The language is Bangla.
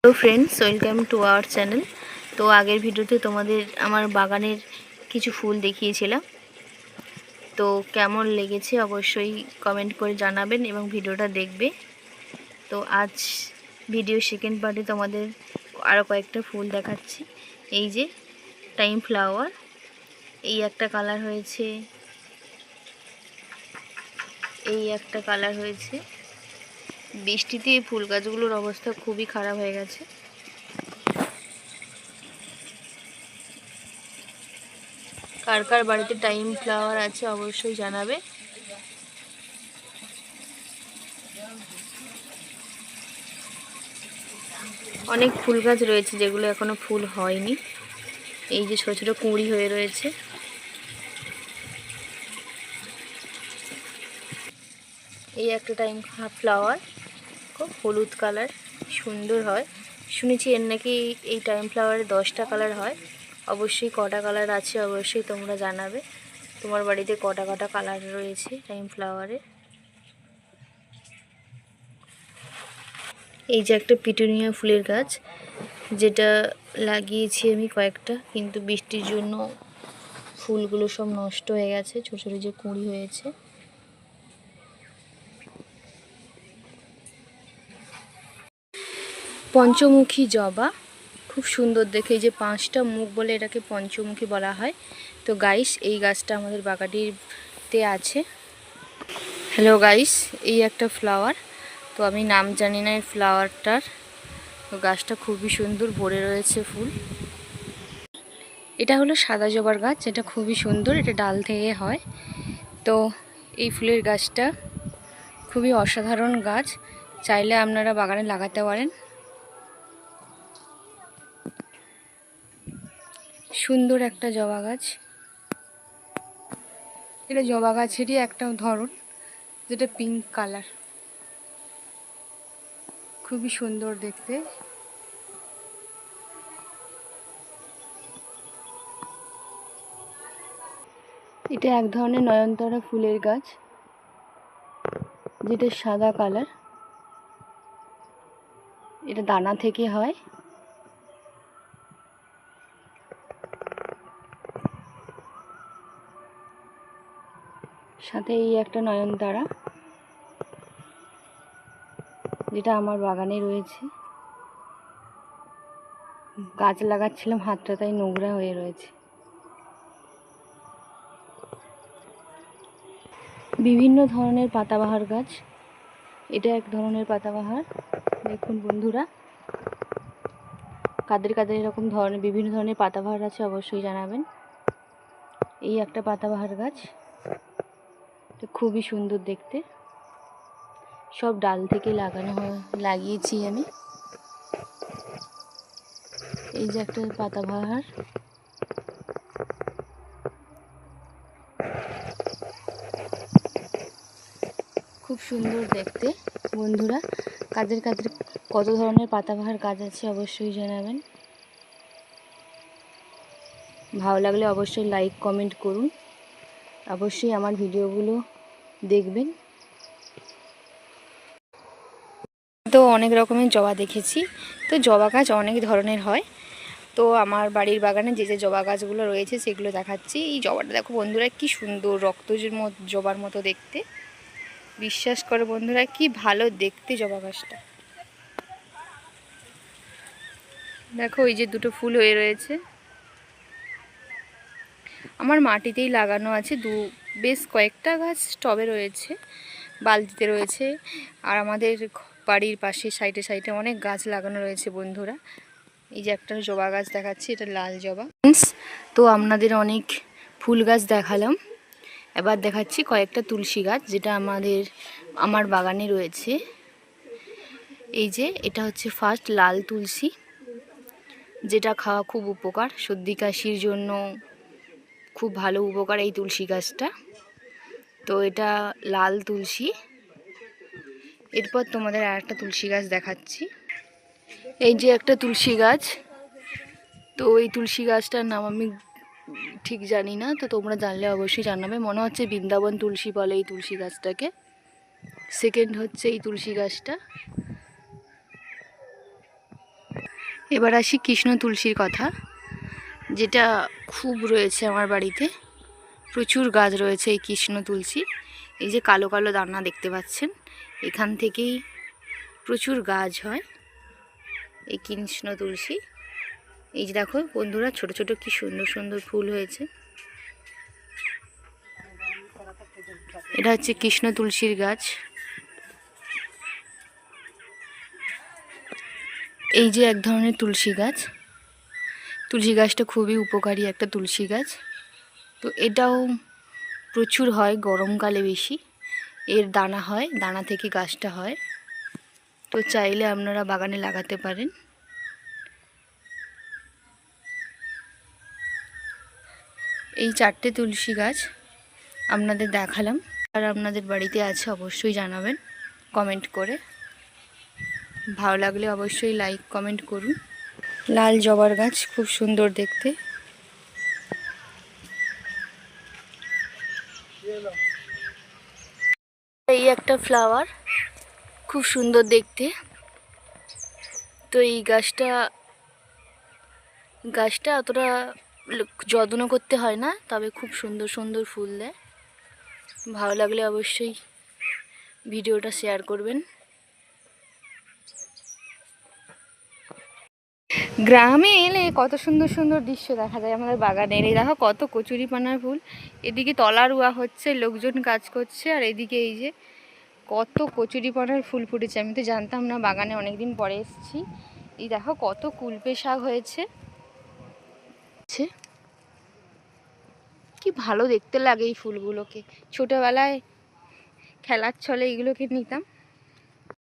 Hello friends, welcome to our channel. তো আগের ভিডিওতে তোমাদের আমার বাগানের কিছু ফুল দেখিয়েছিলাম। তো কেমন লেগেছে অবশ্যই কমেন্ট করে জানাবেন এবং ভিডিওটা দেখবে। তো আজ ভিডিও সেকেন্ড পার্টে তোমাদের আরও কয়েকটা ফুল দেখাচ্ছি। এই যে টাইম ফ্লাওয়ার, এই একটা কালার হয়েছে, এই একটা কালার হয়েছে। বৃষ্টিতে এই ফুল গাছগুলোর অবস্থা খুবই খারাপ হয়ে গেছে। কার কার বাড়িতে টাইম ফ্লাওয়ার আছে অবশ্যই জানাবে। অনেক ফুল গাছ রয়েছে যেগুলো এখনো ফুল হয়নি। এই যে ছোট ছোট কুঁড়ি হয়ে রয়েছে। এই একটা টাইম ফ্লাওয়ার, খুব হলুদ কালার, সুন্দর হয়। শুনেছি এর নাকি এই টাইম ফ্লাওয়ারে 10টা কালার হয়। অবশ্যই কটা কালার আছে অবশ্যই তোমরা জানাবে। তোমার বাড়িতে কটা কটা কালার রয়েছে টাইম ফ্লাওয়ারে। এই যে একটা পিটুনিয়া ফুলের গাছ, যেটা লাগিয়েছি আমি কয়েকটা, কিন্তু বৃষ্টির জন্য ফুলগুলো সব নষ্ট হয়ে গেছে। ছোটো ছোটো যে কুঁড়ি হয়েছে। পঞ্চমুখী জবা, খুব সুন্দর দেখে। এই যে 5টা মুখ বলে এটাকে পঞ্চমুখী বলা হয়। তো গাইস, এই গাছটা আমাদের বাগানটিতে আছে। হ্যালো গাইস, এই একটা ফ্লাওয়ার। তো আমি নাম জানি না এই ফ্লাওয়ারটার। তো গাছটা খুবই সুন্দর, ভরে রয়েছে ফুল। এটা হলো সাদা জবার গাছ, যেটা খুবই সুন্দর, এটা ডাল থেকে হয়। তো এই ফুলের গাছটা খুবই অসাধারণ গাছ, চাইলে আপনারা বাগানে লাগাতে পারেন। সুন্দর একটা জবা গাছ। এটা জবা গাছেরই একটা ধরন, যেটা পিঙ্ক কালার, খুবই সুন্দর দেখতে। এটা এক ধরনের নয়নতারা ফুলের গাছ, যেটা সাদা কালার। এটা দানা থেকে হয়। সাথে এই একটা নয়নতারা, যেটা আমার বাগানে রয়েছে। গাছ লাগাচ্ছিলাম, হাতটা তাই নোংরা হয়ে রয়েছে। বিভিন্ন ধরনের পাতাবাহার গাছ, এটা এক ধরনের পাতাবাহার। দেখুন বন্ধুরা, কাদের কাদের এরকম ধরনের বিভিন্ন ধরনের পাতাবাহার আছে অবশ্যই জানাবেন। এই একটা পাতাবাহার গাছ, এটা খুবই সুন্দর দেখতে। সব ডাল থেকে লাগিয়েছি আমি। এই যে একটা পাতাবাহার, খুব সুন্দর দেখতে। বন্ধুরা, কাদের কাদের কত ধরনের পাতাবাহার গাছ আছে অবশ্যই জানাবেন। ভালো লাগলে অবশ্যই লাইক কমেন্ট করুন। অবশ্যই আমার ভিডিওগুলো দেখবেন। তো অনেক রকমের জবা দেখেছি। তো জবা গাছ অনেক ধরনের হয়। তো আমার বাড়ির বাগানে যে যে জবা গাছগুলো রয়েছে সেগুলো দেখাচ্ছি। এই জবাটা দেখো বন্ধুরা, কি সুন্দর, রক্তজের মতো জবার মতো দেখতে। বিশ্বাস করো বন্ধুরা, কি ভালো দেখতে জবা গাছটা। দেখো ওই যে দুটো ফুল হয়ে রয়েছে। আমার মাটিতেই লাগানো আছে, বেশ কয়েকটা গাছ টবে রয়েছে, বালতিতে রয়েছে। আর আমাদের বাড়ির পাশে সাইডে সাইডে অনেক গাছ লাগানো রয়েছে বন্ধুরা। এই যে একটা জবা গাছ দেখাচ্ছি, এটা লাল জবা। তো আপনাদের অনেক ফুল গাছ দেখালাম, এবার দেখাচ্ছি কয়েকটা তুলসী গাছ, যেটা আমার বাগানে রয়েছে। এই যে এটা হচ্ছে ফার্স্ট লাল তুলসী, যেটা খাওয়া খুব উপকার, সর্দি কাশির জন্য খুব ভালো উপকার এই তুলসী গাছটা। তো এটা লাল তুলসী। এরপর তোমাদের আর একটা তুলসী গাছ দেখাচ্ছি। এই যে একটা তুলসী গাছ। তো এই তুলসী গাছটার নাম আমি ঠিক জানি না, তো তোমরা জানলে অবশ্যই জানাবে। মনে হচ্ছে বৃন্দাবন তুলসী বলে এই তুলসী গাছটাকে। সেকেন্ড হচ্ছে এই তুলসী গাছটা। এবার আসি কৃষ্ণ তুলসীর কথা, যেটা খুব রয়েছে আমার বাড়িতে। প্রচুর গাছ রয়েছে এই কৃষ্ণ তুলসী। এই যে কালো কালো দানা দেখতে পাচ্ছেন, এখান থেকেই প্রচুর গাছ হয় এই কৃষ্ণ তুলসী। এই যে দেখো বন্ধুরা, ছোট ছোট কি সুন্দর সুন্দর ফুল হয়েছে। এটা হচ্ছে কৃষ্ণ তুলসীর গাছ। এই যে এক ধরনের তুলসী গাছ। তুলসী গাছটা খুবই উপকারী একটা তুলসী গাছ। তো এটাও প্রচুর হয় গরমকালে বেশি। এর দানা হয়, দানা থেকে গাছটা হয়। তো চাইলে আপনারা বাগানে লাগাতে পারেন। এই 4টে তুলসী গাছ আপনাদের দেখালাম। আর আপনাদের বাড়িতে আছে অবশ্যই জানাবেন কমেন্ট করে। ভালো লাগলে অবশ্যই লাইক কমেন্ট করুন। লাল জবার গাছ খুব সুন্দর দেখতে। এই একটা ফ্লাওয়ার, খুব সুন্দর দেখতে। তো এই গাছটা অতটা যত্ন করতে হয় না, তবে খুব সুন্দর সুন্দর ফুল দেয়। ভালো লাগলে অবশ্যই ভিডিওটা শেয়ার করবেন। গ্রামে এলে কত সুন্দর সুন্দর দৃশ্য দেখা যায় আমাদের বাগানের। এই দেখো কত কচুরিপানার ফুল। এদিকে তলা রোয়া হচ্ছে, লোকজন কাজ করছে, আর এদিকে এই যে কত কচুরিপানার ফুল ফুটেছে। আমি তো জানতাম না, বাগানে অনেকদিন পরে এসেছি। এই দেখো কত কুলপে শাক হয়েছে। কি ভালো দেখতে লাগে এই ফুলগুলোকে। ছোটবেলায় খেলার ছলে এইগুলোকে নিতাম।